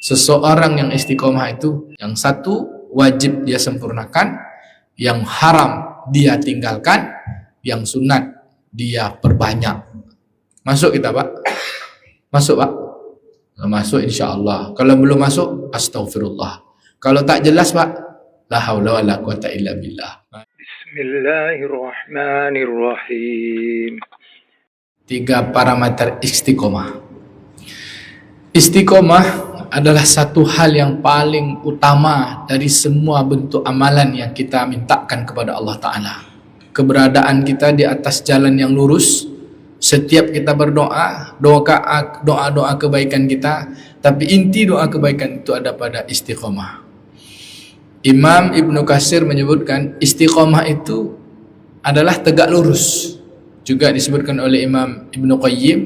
Seseorang yang istiqomah itu, yang satu wajib dia sempurnakan, yang haram dia tinggalkan, yang sunat dia perbanyak. Masuk kita Pak? Masuk Pak? Masuk insyaAllah. Kalau belum masuk, astagfirullah. Kalau tak jelas Pak, la haula wa la quwata illa billah. Bismillahirrahmanirrahim. 3 parameter istiqomah. Istiqomah adalah satu hal yang paling utama dari semua bentuk amalan yang kita mintakan kepada Allah Ta'ala. Keberadaan kita di atas jalan yang lurus. Setiap kita berdoa, doa kebaikan kita, tapi inti doa kebaikan itu ada pada istiqomah. Imam Ibnu Katsir menyebutkan istiqomah itu adalah tegak lurus. Juga disebutkan oleh Imam Ibnu Qayyim,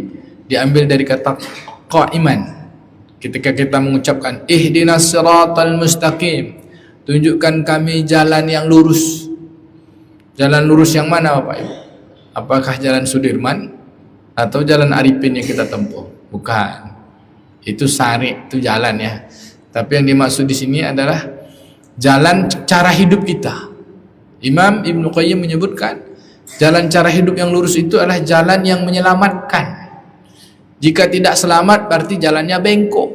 diambil dari kata qa'iman. Ketika kita mengucapkan ihdinas siratal mustaqim, tunjukkan kami jalan yang lurus. Jalan lurus yang mana Bapak Ibu? Apakah jalan Sudirman atau jalan Arifin yang kita tempuh? Bukan. Itu syari', itu jalan ya. Tapi yang dimaksud di sini adalah jalan cara hidup kita. Imam Ibnu Qayyim menyebutkan jalan cara hidup yang lurus itu adalah jalan yang menyelamatkan. Jika tidak selamat berarti jalannya bengkok.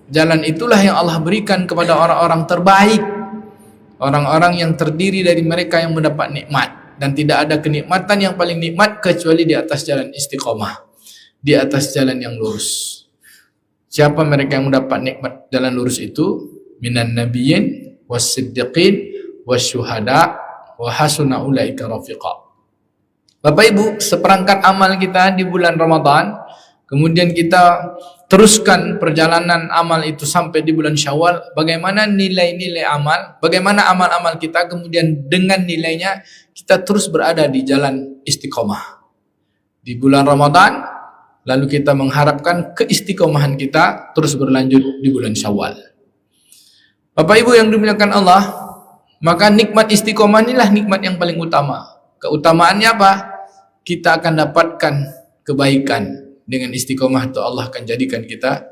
Jalan itulah yang Allah berikan kepada orang-orang terbaik, orang-orang yang terdiri dari mereka yang mendapat nikmat. Dan tidak ada kenikmatan yang paling nikmat kecuali di atas jalan istiqomah, di atas jalan yang lurus. Siapa mereka yang mendapat nikmat jalan lurus itu? Minan nabiyyin was-siddiqin wasyuhada wa hasuna ulaika rafiqa. Bapak Ibu, seperangkat amal kita di bulan Ramadan, kemudian kita teruskan perjalanan amal itu sampai di bulan Syawal. Bagaimana nilai-nilai amal, bagaimana amal-amal kita, kemudian dengan nilainya kita terus berada di jalan istiqomah di bulan Ramadan, lalu kita mengharapkan keistiqomahan kita terus berlanjut di bulan Syawal. Bapak Ibu yang dimuliakan Allah, maka nikmat istiqomah inilah nikmat yang paling utama. Keutamaannya apa? Kita akan dapatkan kebaikan. Dengan istiqomah itu Allah akan jadikan kita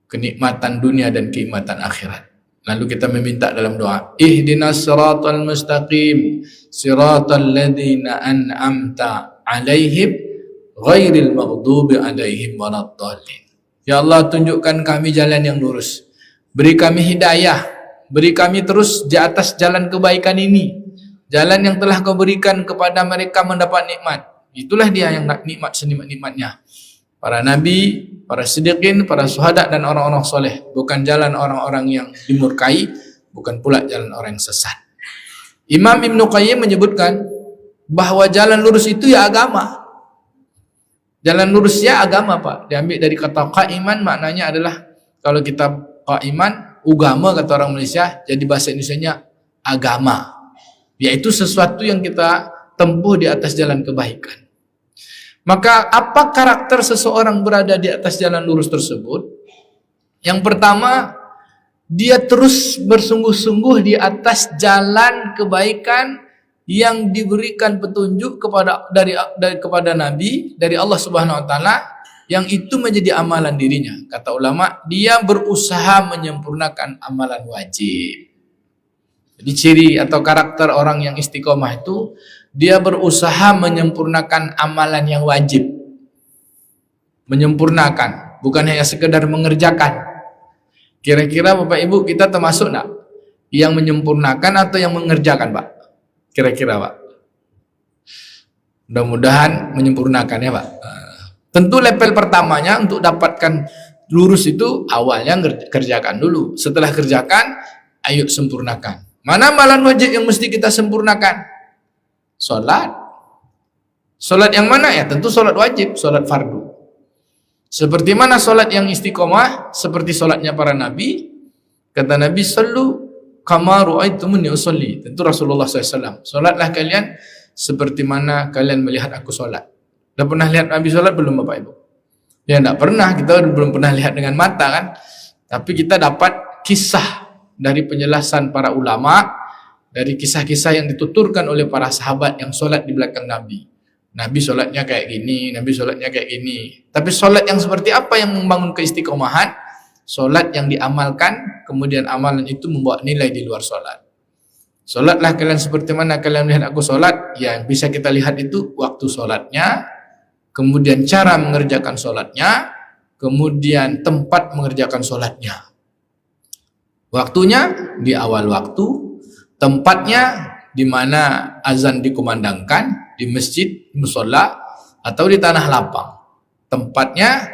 kenikmatan dunia dan kenikmatan akhirat. Lalu kita meminta dalam doa, ihdinas siratal mustaqim siratal ladzina an'amta alaihim ghairil maghdubi alaihim waladdallin. Ya Allah, tunjukkan kami jalan yang lurus. Beri kami hidayah, beri kami terus di atas jalan kebaikan ini. Jalan yang telah Kau berikan kepada mereka mendapat nikmat. Itulah dia yang nikmat senikmat-nikmatnya. Para nabi, para siddiqin, para syuhada dan orang-orang soleh. Bukan jalan orang-orang yang dimurkai, bukan pula jalan orang yang sesat. Imam Ibnu Qayyim menyebutkan bahwa jalan lurus itu ya agama. Jalan lurusnya agama Pak. Diambil dari kata qaiman, maknanya adalah kalau kita qaiman, ugama kata orang Malaysia, jadi bahasa Indonesianya agama. Yaitu sesuatu yang kita tempuh di atas jalan kebaikan. Maka apa karakter seseorang berada di atas jalan lurus tersebut? Yang pertama, dia terus bersungguh-sungguh di atas jalan kebaikan yang diberikan petunjuk kepada Nabi dari Allah Subhanahu wa taala, yang itu menjadi amalan dirinya. Kata ulama, dia berusaha menyempurnakan amalan wajib. Jadi ciri atau karakter orang yang istiqomah itu, dia berusaha menyempurnakan amalan yang wajib. Menyempurnakan, bukan hanya sekedar mengerjakan. Kira-kira Bapak Ibu kita termasuk enggak yang menyempurnakan atau yang mengerjakan Pak? Kira-kira Pak? Mudah-mudahan menyempurnakan ya Pak. Tentu level pertamanya untuk dapatkan lurus itu awalnya kerjakan dulu. Setelah kerjakan, ayo sempurnakan. Mana amalan wajib yang mesti kita sempurnakan? Solat. Solat yang mana ya? Tentu solat wajib, solat fardu. Seperti mana solat yang istiqomah? Seperti solatnya para nabi. Kata Nabi, sallu kama ru'aitumuni usolli. Tentu Rasulullah SAW. Solatlah kalian seperti mana kalian melihat aku solat. Dah pernah lihat Nabi solat belum Bapak Ibu? Ya tidak pernah, kita belum pernah lihat dengan mata kan. Tapi kita dapat kisah dari penjelasan para ulama, dari kisah-kisah yang dituturkan oleh para sahabat yang solat di belakang Nabi. Nabi solatnya kayak gini, Nabi solatnya kayak gini. Tapi solat yang seperti apa yang membangun keistiqomahan? solat yang diamalkan, kemudian amalan itu membawa nilai di luar solat. Solatlah kalian seperti mana kalian melihat aku solat. Yang bisa kita lihat itu waktu solatnya, kemudian cara mengerjakan solatnya, kemudian tempat mengerjakan solatnya. Waktunya di awal waktu, tempatnya di mana azan dikumandangkan, di masjid, musholla, atau di tanah lapang. Tempatnya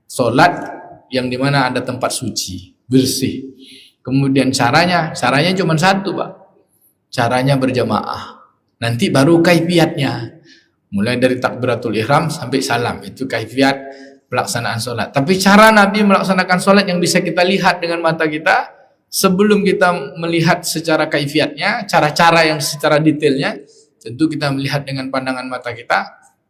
solat yang di mana ada tempat suci, bersih. Kemudian caranya cuma satu, Pak. Caranya berjamaah. Nanti baru kaifiatnya. Mulai dari takbiratul ihram sampai salam, itu kaifiat pelaksanaan solat. Tapi cara Nabi melaksanakan solat yang bisa kita lihat dengan mata kita, sebelum kita melihat secara kaifiatnya, cara-cara yang secara detailnya, tentu kita melihat dengan pandangan mata kita.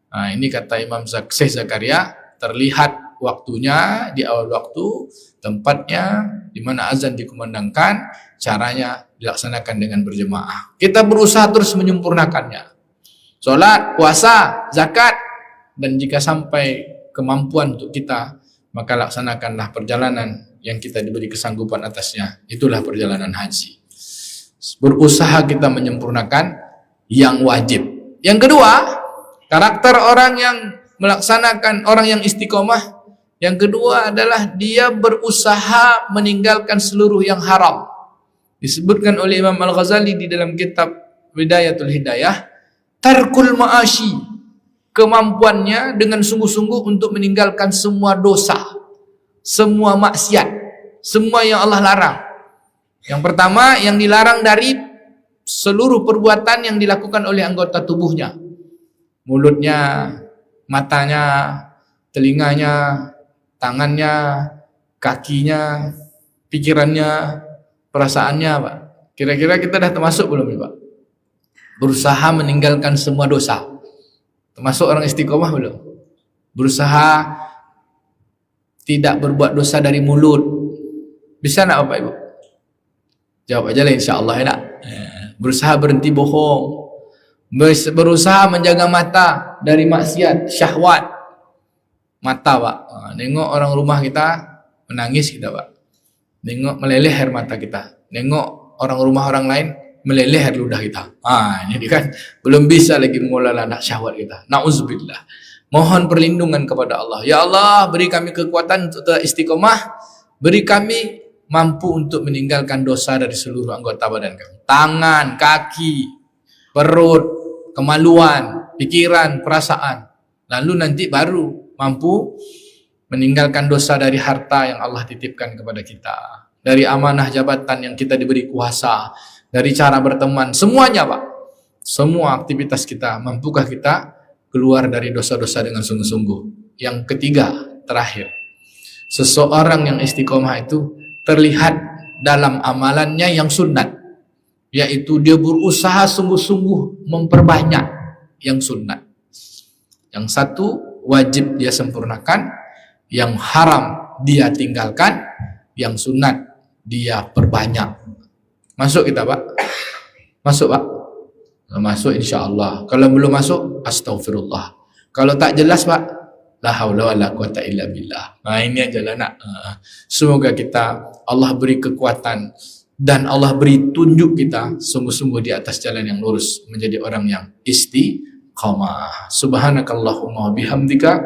Nah, ini kata Imam Syekh Zakaria, terlihat waktunya di awal waktu, tempatnya di mana azan dikumandangkan, caranya dilaksanakan dengan berjemaah. Kita berusaha terus menyempurnakannya. Salat, puasa, zakat, dan jika sampai kemampuan untuk kita, maka laksanakanlah perjalanan yang kita diberi kesanggupan atasnya. Itulah perjalanan haji. Berusaha kita menyempurnakan yang wajib. Yang kedua, karakter orang yang melaksanakan, orang yang istiqomah, yang kedua adalah dia berusaha meninggalkan seluruh yang haram. Disebutkan oleh Imam Al-Ghazali di dalam kitab Bidayatul Hidayah, tarkul ma'ashi, kemampuannya dengan sungguh-sungguh untuk meninggalkan semua dosa, semua maksiat, semua yang Allah larang. Yang pertama, yang dilarang dari seluruh perbuatan yang dilakukan oleh anggota tubuhnya. Mulutnya, matanya, telinganya, tangannya, kakinya, pikirannya, perasaannya, Pak. Kira-kira kita dah termasuk belum nih, Pak? Berusaha meninggalkan semua dosa. Termasuk orang istiqomah belum? Berusaha tidak berbuat dosa dari mulut. Bisa nak Bapak Ibu? Jawab aja lah insyaAllah ya nak. Berusaha berhenti bohong. Berusaha menjaga mata dari maksiat, syahwat. Mata, Pak. Nengok orang rumah kita menangis kita, Pak. Nengok meleleh air mata kita. Nengok orang rumah orang lain meleleh air ludah kita. Jadi kan belum bisa lagi mengelola anak syahwat kita. Na'udzubillah. Mohon perlindungan kepada Allah. Ya Allah, beri kami kekuatan untuk istiqomah. Beri kami mampu untuk meninggalkan dosa dari seluruh anggota badan kami. Tangan, kaki, perut, kemaluan, pikiran, perasaan. Lalu nanti baru mampu meninggalkan dosa dari harta yang Allah titipkan kepada kita. Dari amanah jabatan yang kita diberi kuasa. Dari cara berteman. Semuanya, Pak. Semua aktivitas kita. Mampukah kita keluar dari dosa-dosa dengan sungguh-sungguh? Yang ketiga, terakhir. Seseorang yang istiqomah itu terlihat dalam amalannya yang sunat. Yaitu dia berusaha sungguh-sungguh memperbanyak yang sunat. Yang satu wajib dia sempurnakan, yang haram dia tinggalkan, yang sunat dia perbanyak. Masuk kita, Pak? Masuk, Pak? Masuk insya-Allah. Kalau belum masuk, astagfirullah. Kalau tak jelas, Pak, la haula wala quwata illa billah. Nah, ini aja lah nak. Semoga kita Allah beri kekuatan dan Allah beri tunjuk kita sungguh-sungguh di atas jalan yang lurus, menjadi orang yang istiqamah. Subhanakallahumma bihamdika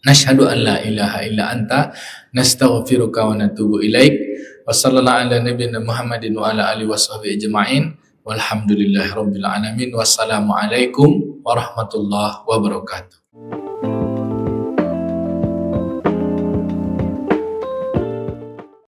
nashhadu an la ilaha illa anta nastaghfiruka wa natubu ilaik. Wa sallallahu ala nabiyyina Muhammadin wa ala alihi washabihi ajma'in. Walhamdulillahirabbil alamin. Wassalamualaikum warahmatullahi wabarakatuh.